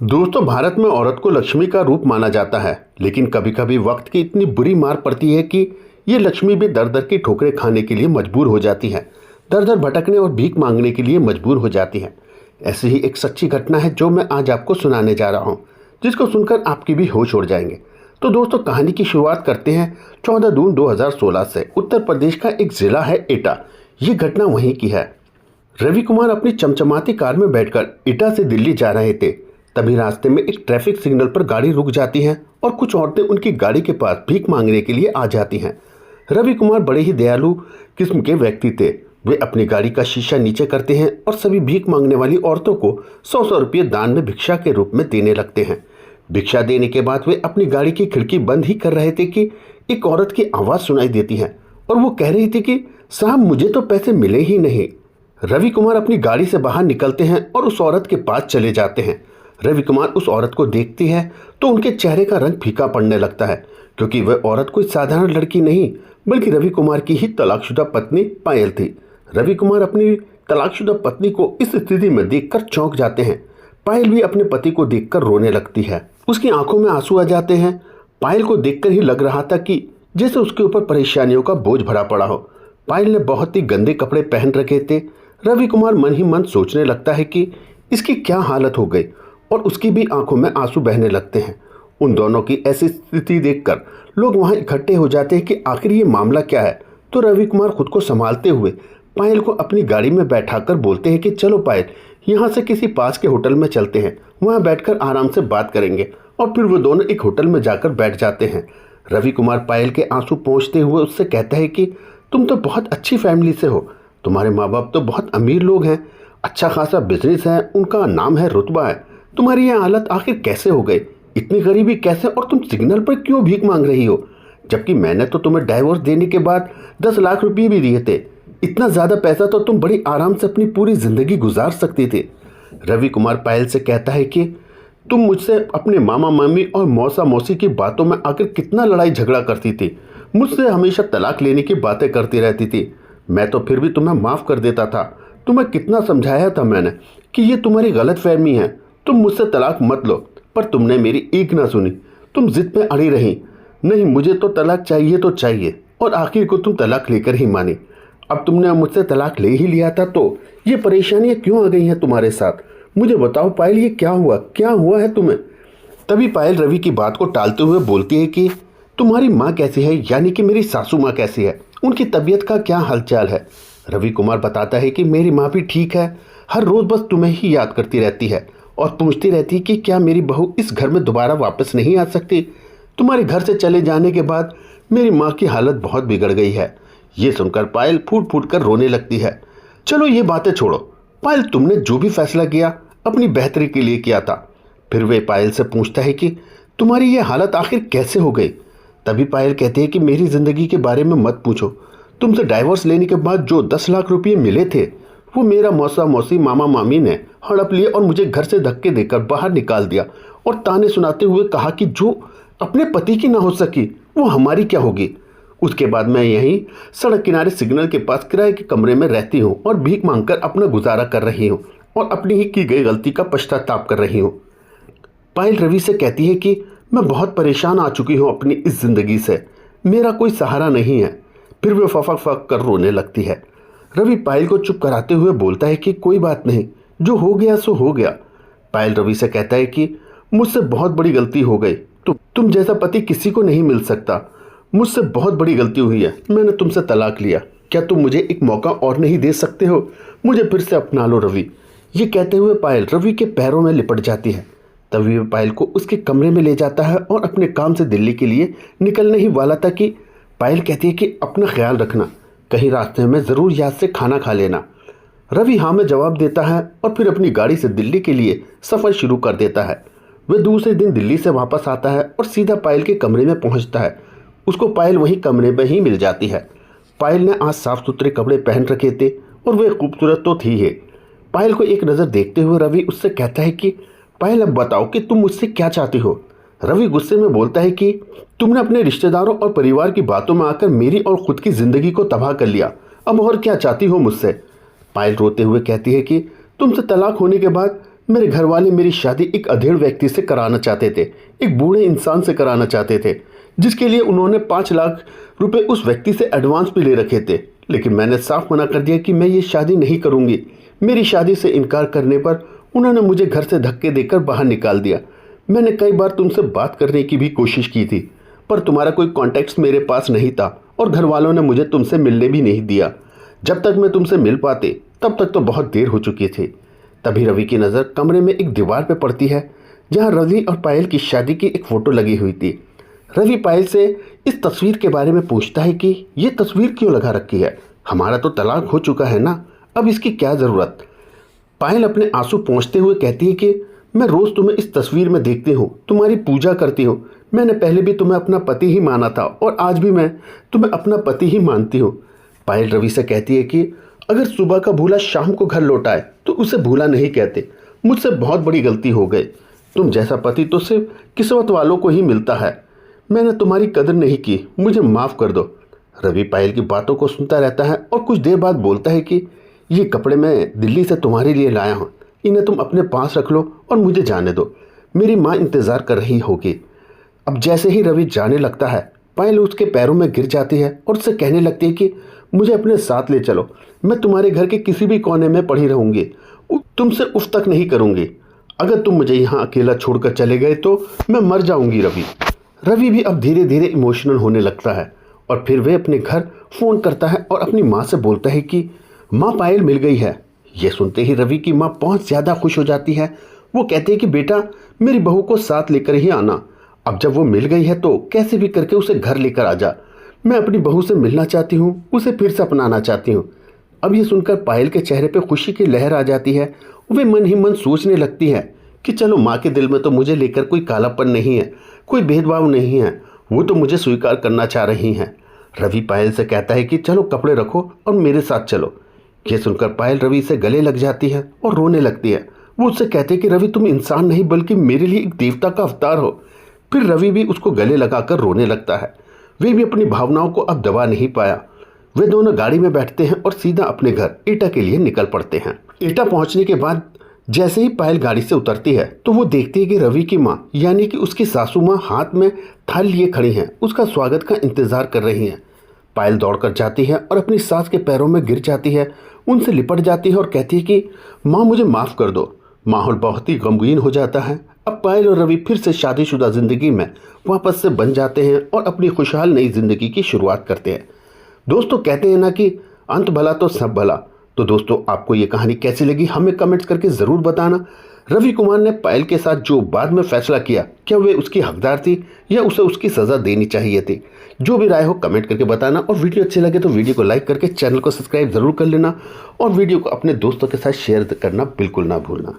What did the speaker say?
दोस्तों, भारत में औरत को लक्ष्मी का रूप माना जाता है, लेकिन कभी कभी वक्त की इतनी बुरी मार पड़ती है कि ये लक्ष्मी भी दर दर की ठोकरें खाने के लिए मजबूर हो जाती है। दर दर भटकने और भीख मांगने के लिए मजबूर हो जाती है। ऐसी ही एक सच्ची घटना है जो मैं आज आपको सुनाने जा रहा हूँ, जिसको सुनकर आपकी भी होश उड़ जाएंगे। तो दोस्तों, कहानी की शुरुआत करते हैं 14 जून 2016 से। उत्तर प्रदेश का एक जिला है एटा। ये घटना वहीं की है। रवि कुमार अपनी चमचमाती कार में बैठकर एटा से दिल्ली जा रहे थे। तभी रास्ते में एक ट्रैफिक सिग्नल पर गाड़ी रुक जाती है और कुछ औरतें उनकी गाड़ी के पास भीख मांगने के लिए आ जाती हैं। रवि कुमार बड़े ही दयालु किस्म के व्यक्ति थे। वे अपनी गाड़ी का शीशा नीचे करते हैं और सभी भीख मांगने वाली औरतों को 100-100 रुपये दान में भिक्षा के रूप में देने लगते हैं। भिक्षा देने के बाद वे अपनी गाड़ी की खिड़की बंद ही कर रहे थे कि एक औरत की आवाज़ सुनाई देती है और वो कह रही थी कि साहब, मुझे तो पैसे मिले ही नहीं। रवि कुमार अपनी गाड़ी से बाहर निकलते हैं और उस औरत के पास चले जाते हैं। रवि कुमार उस औरत को देखती है तो उनके चेहरे का रंग फीका पड़ने लगता है, क्योंकि वह औरत कोई साधारण लड़की नहीं बल्कि रवि कुमार की ही तलाकशुदा पत्नी पायल थी। रवि कुमार अपनी तलाकशुदा पत्नी को इस स्थिति में देखकर चौंक जाते हैं। पायल भी अपने पति को देखकर रोने लगती है। उसकी आंखों में आंसू आ जाते हैं। पायल को देखकर ही लग रहा था कि जैसे उसके ऊपर परेशानियों का बोझ भरा पड़ा हो। पायल ने बहुत ही गंदे कपड़े पहन रखे थे। रवि कुमार मन ही मन सोचने लगता है कि इसकी क्या हालत हो गई, और उसकी भी आंखों में आंसू बहने लगते हैं। उन दोनों की ऐसी स्थिति देखकर लोग वहां इकट्ठे हो जाते हैं कि आखिर ये मामला क्या है। तो रवि कुमार खुद को संभालते हुए पायल को अपनी गाड़ी में बैठाकर बोलते हैं कि चलो पायल, यहाँ से किसी पास के होटल में चलते हैं, वहाँ बैठकर आराम से बात करेंगे। और फिर वो दोनों एक होटल में जाकर बैठ जाते हैं। रवि कुमार पायल के आंसू पोंछते हुए उससे कहता है कि तुम तो बहुत अच्छी फैमिली से हो, तुम्हारे माँ बाप तो बहुत अमीर लोग हैं, अच्छा खासा बिजनेस है, उनका नाम है, रुतबा है। तुम्हारी यह हालत आखिर कैसे हो गई? इतनी गरीबी कैसे? और तुम सिग्नल पर क्यों भीख मांग रही हो? जबकि मैंने तो तुम्हें डाइवोर्स देने के बाद 10 लाख रुपये भी दिए थे। इतना ज़्यादा पैसा तो तुम बड़ी आराम से अपनी पूरी ज़िंदगी गुजार सकती थी। रवि कुमार पायल से कहता है कि तुम मुझसे अपने मामा मामी और मौसा मौसी की बातों में आकर कितना लड़ाई झगड़ा करती थी। मुझसे हमेशा तलाक लेने की बातें करती रहती थी। मैं तो फिर भी तुम्हें माफ़ कर देता था। तुम्हें कितना समझाया था मैंने कि ये तुम्हारी गलत फहमी है, तुम मुझसे तलाक मत लो, पर तुमने मेरी एक ना सुनी। तुम जिद पे अड़ी रही, नहीं मुझे तो तलाक चाहिए तो चाहिए, और आखिर को तुम तलाक लेकर ही मानी। अब तुमने मुझसे तलाक ले ही लिया था तो ये परेशानियां क्यों आ गई हैं तुम्हारे साथ? मुझे बताओ पायल, ये क्या हुआ है तुम्हें? तभी पायल रवि की बात को टालते हुए बोलती है कि तुम्हारी माँ कैसी है, यानी कि मेरी सासू माँ कैसी है, उनकी तबीयत का क्या हालचाल है? रवि कुमार बताता है कि मेरी माँ भी ठीक है, हर रोज़ बस तुम्हें ही याद करती रहती है और पूछती रहती है कि क्या मेरी बहू इस घर में दोबारा वापस नहीं आ सकती? तुम्हारे घर से चले जाने के बाद मेरी माँ की हालत बहुत बिगड़ गई है। ये सुनकर पायल फूट फूट कर रोने लगती है। चलो ये बातें छोड़ो पायल, तुमने जो भी फैसला किया अपनी बेहतरी के लिए किया था। फिर वे पायल से पूछता है कि तुम्हारी ये हालत आखिर कैसे हो गई? तभी पायल कहती है कि मेरी ज़िंदगी के बारे में मत पूछो। तुमसे डाइवोर्स लेने के बाद जो 10 लाख रुपये मिले थे वो मेरा मौसा मौसी मामा मामी ने हड़प लिए और मुझे घर से धक्के देकर बाहर निकाल दिया और ताने सुनाते हुए कहा कि जो अपने पति की ना हो सकी वो हमारी क्या होगी। उसके बाद मैं यहीं सड़क किनारे सिग्नल के पास किराए के कमरे में रहती हूँ और भीख मांगकर अपना गुजारा कर रही हूँ और अपनी ही की गई गलती का पश्चाताप कर रही हूँ। पायल रवि से कहती है कि मैं बहुत परेशान आ चुकी हूँ अपनी इस ज़िंदगी से, मेरा कोई सहारा नहीं है। फिर वे फक फक कर रोने लगती है। रवि पायल को चुप कराते हुए बोलता है कि कोई बात नहीं, जो हो गया सो हो गया। पायल रवि से कहता है कि मुझसे बहुत बड़ी गलती हो गई, तुम जैसा पति किसी को नहीं मिल सकता। मुझसे बहुत बड़ी गलती हुई है, मैंने तुमसे तलाक लिया। क्या तुम मुझे एक मौका और नहीं दे सकते हो? मुझे फिर से अपना लो रवि। ये कहते हुए पायल रवि के पैरों में लिपट जाती है। तभी वह पायल को उसके कमरे में ले जाता है और अपने काम से दिल्ली के लिए निकलने ही वाला था कि पायल कहती है कि अपना ख्याल रखना, कहीं रास्ते में ज़रूर याद से खाना खा लेना। रवि हाँ में जवाब देता है और फिर अपनी गाड़ी से दिल्ली के लिए सफ़र शुरू कर देता है। वह दूसरे दिन दिल्ली से वापस आता है और सीधा पायल के कमरे में पहुंचता है। उसको पायल वही कमरे में ही मिल जाती है। पायल ने आज साफ सुथरे कपड़े पहन रखे थे और वह खूबसूरत तो थी ही। पायल को एक नज़र देखते हुए रवि उससे कहता है कि पायल, अब बताओ कि तुम मुझसे क्या चाहती हो? रवि गुस्से में बोलता है कि तुमने अपने रिश्तेदारों और परिवार की बातों में आकर मेरी और खुद की ज़िंदगी को तबाह कर लिया, अब और क्या चाहती हो मुझसे? पायल रोते हुए कहती है कि तुमसे तलाक होने के बाद मेरे घर वाले मेरी शादी एक अधेड़ व्यक्ति से कराना चाहते थे, एक बूढ़े इंसान से कराना चाहते थे, जिसके लिए उन्होंने 5 लाख रुपए उस व्यक्ति से एडवांस भी ले रखे थे। लेकिन मैंने साफ मना कर दिया कि मैं ये शादी नहीं करूँगी। मेरी शादी से इनकार करने पर उन्होंने मुझे घर से धक्के देकर बाहर निकाल दिया। मैंने कई बार तुमसे बात करने की भी कोशिश की थी, पर तुम्हारा कोई कॉन्टैक्ट्स मेरे पास नहीं था और घर वालों ने मुझे तुमसे मिलने भी नहीं दिया। जब तक मैं तुमसे मिल पाते तब तक तो बहुत देर हो चुकी थी। तभी रवि की नज़र कमरे में एक दीवार पर पड़ती है जहाँ रवि और पायल की शादी की एक फ़ोटो लगी हुई थी। रवि पायल से इस तस्वीर के बारे में पूछता है कि ये तस्वीर क्यों लगा रखी है, हमारा तो तलाक हो चुका है ना, अब इसकी क्या ज़रूरत। पायल अपने आंसू पोंछते हुए कहती है कि मैं रोज़ तुम्हें इस तस्वीर में देखती हूँ, तुम्हारी पूजा करती हूँ। मैंने पहले भी तुम्हें अपना पति ही माना था और आज भी मैं तुम्हें अपना पति ही मानती हूँ। पायल रवि से कहती है कि अगर सुबह का भूला शाम को घर लौट आए तो उसे भूला नहीं कहते। मुझसे बहुत बड़ी गलती हो गई। तुम जैसा पति तो सिर्फ किस्मत वालों को ही मिलता है। मैंने तुम्हारी कदर नहीं की, मुझे माफ़ कर दो। रवि पायल की बातों को सुनता रहता है और कुछ देर बाद बोलता है कि ये कपड़े मैं दिल्ली से तुम्हारे लिए लाया हूँ, इन्हें तुम अपने पास रख लो और मुझे जाने दो, मेरी माँ इंतज़ार कर रही होगी। अब जैसे ही रवि जाने लगता है, पायल उसके पैरों में गिर जाती है और उससे कहने लगती है कि मुझे अपने साथ ले चलो, मैं तुम्हारे घर के किसी भी कोने में पड़ी रहूँगी, तुमसे उफ तक नहीं करूँगी। अगर तुम मुझे यहाँ अकेला छोड़कर चले गए तो मैं मर जाऊँगी। रवि भी अब धीरे धीरे इमोशनल होने लगता है और फिर वे अपने घर फ़ोन करता है और अपनी माँ से बोलता है कि माँ पायल मिल गई है। ये सुनते ही रवि की माँ बहुत ज़्यादा खुश हो जाती है। वो कहती है कि बेटा मेरी बहू को साथ लेकर ही आना, अब जब वो मिल गई है तो कैसे भी करके उसे घर लेकर आ जा। मैं अपनी बहू से मिलना चाहती हूँ, उसे फिर से अपनाना चाहती हूँ। अब ये सुनकर पायल के चेहरे पे खुशी की लहर आ जाती है। वे मन ही मन सोचने लगती है कि चलो माँ के दिल में तो मुझे लेकर कोई कालापन नहीं है, कोई भेदभाव नहीं है, वो तो मुझे स्वीकार करना चाह रही हैं। रवि पायल से कहता है कि चलो कपड़े रखो और मेरे साथ चलो। ये सुनकर पायल रवि से गले लग जाती है और रोने लगती है। वो उससे कहते हैं कि रवि तुम इंसान नहीं बल्कि मेरे लिए एक देवता का अवतार हो। फिर रवि भी उसको गले लगाकर रोने लगता है। वे भी अपनी भावनाओं को अब दबा नहीं पाया। वे दोनों गाड़ी में बैठते हैं और सीधा अपने घर एटा के लिए निकल पड़ते हैं। एटा पहुंचने के बाद जैसे ही पायल गाड़ी से उतरती है तो वो देखती है कि रवि की माँ यानी कि उसकी सासू माँ हाथ में थाली लिए खड़ी हैं, उसका स्वागत का इंतजार कर रही हैं। पायल दौड़कर जाती है और अपनी सास के पैरों में गिर जाती है, उनसे लिपट जाती है और कहती है कि माँ मुझे माफ़ कर दो। माहौल बहुत ही गमगीन हो जाता है। अब पायल और रवि फिर से शादीशुदा ज़िंदगी में वापस से बन जाते हैं और अपनी खुशहाल नई ज़िंदगी की शुरुआत करते हैं। दोस्तों कहते हैं ना कि अंत भला तो सब भला। तो दोस्तों आपको ये कहानी कैसी लगी हमें कमेंट्स करके ज़रूर बताना। रवि कुमार ने पायल के साथ जो बाद में फैसला किया, क्या वे उसकी हकदार थी या उसे उसकी सज़ा देनी चाहिए थी? जो भी राय हो कमेंट करके बताना और वीडियो अच्छी लगे तो वीडियो को लाइक करके चैनल को सब्सक्राइब ज़रूर कर लेना और वीडियो को अपने दोस्तों के साथ शेयर करना बिल्कुल ना भूलना।